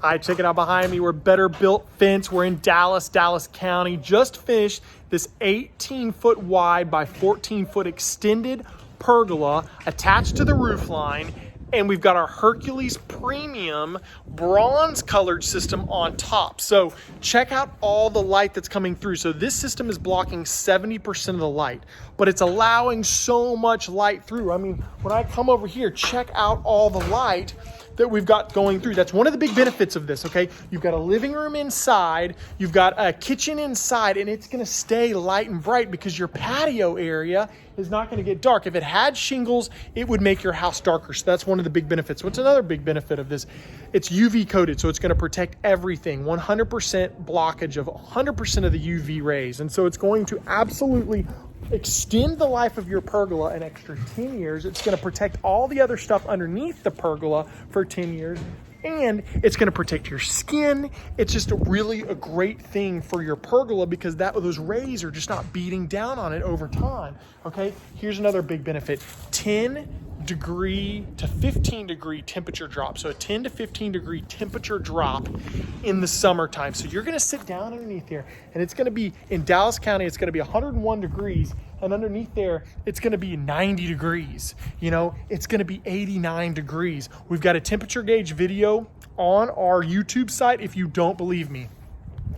All right, check it out behind me. We're Better Built Fence. We're in Dallas County. Just finished this 18-foot wide by 14-foot extended pergola attached to the roof line. And we've got our Hercules Premium bronze colored system on top. So check out all the light that's coming through. So this system is blocking 70% of the light, but it's allowing so much light through. I mean, when I come over here, check out all the light that we've got going through. That's one of the big benefits of this, okay? You've got a living room inside, you've got a kitchen inside, and it's gonna stay light and bright because your patio area is not gonna get dark. If it had shingles, it would make your house darker. So that's one of the big benefits. What's another big benefit of this? It's UV coated, so it's gonna protect everything. 100% blockage of 100% of the UV rays. And so it's going to absolutely extend the life of your pergola an extra 10 years. It's going to protect all the other stuff underneath the pergola for 10 years. And it's going to protect your skin. It's just a great thing for your pergola because those rays are just not beating down on it over time. Okay, here's another big benefit. 10-degree to 15-degree temperature drop. So a 10 to 15 degree temperature drop in the summertime. So you're gonna sit down underneath here and it's gonna be, in Dallas County, it's gonna be 101 degrees. And underneath there, it's gonna be 90 degrees. You know, it's gonna be 89 degrees. We've got a temperature gauge video on our YouTube site if you don't believe me.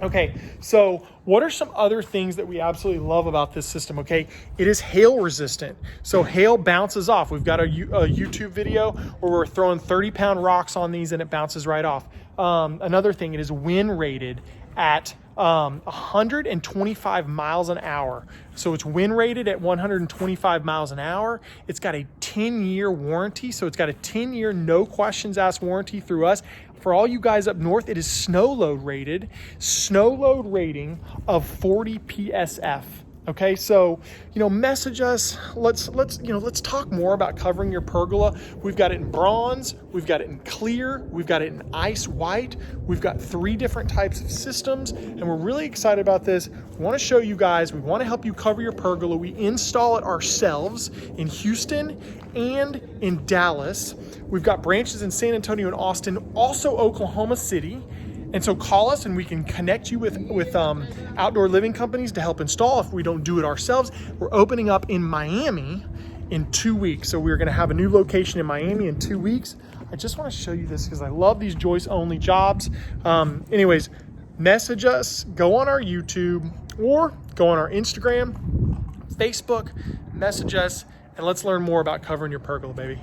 Okay, so what are some other things that we absolutely love about this system? Okay, it is hail resistant. So hail bounces off. We've got a YouTube video where we're throwing 30-pound rocks on these and it bounces right off. Another thing, it is wind rated at 125 miles an hour. So it's wind rated at 125 miles an hour. It's got a 10-year warranty. So it's got a 10-year no questions asked warranty through us. For all you guys up north, it is snow load rated. Snow load rating of 40 PSF. Okay, so, message us. Let's talk more about covering your pergola. We've got it in bronze, we've got it in clear, we've got it in ice white. We've got 3 different types of systems, and we're really excited about this. We want to show you guys, we want to help you cover your pergola. We install it ourselves in Houston and in Dallas. We've got branches in San Antonio and Austin, also Oklahoma City. And so call us and we can connect you with outdoor living companies to help install if we don't do it ourselves. We're opening up in Miami in 2 weeks. So we're gonna have a new location in Miami in 2 weeks. I just wanna show you this because I love these joist only jobs. Anyways, message us, go on our YouTube or go on our Instagram, Facebook, message us, and let's learn more about covering your pergola, baby.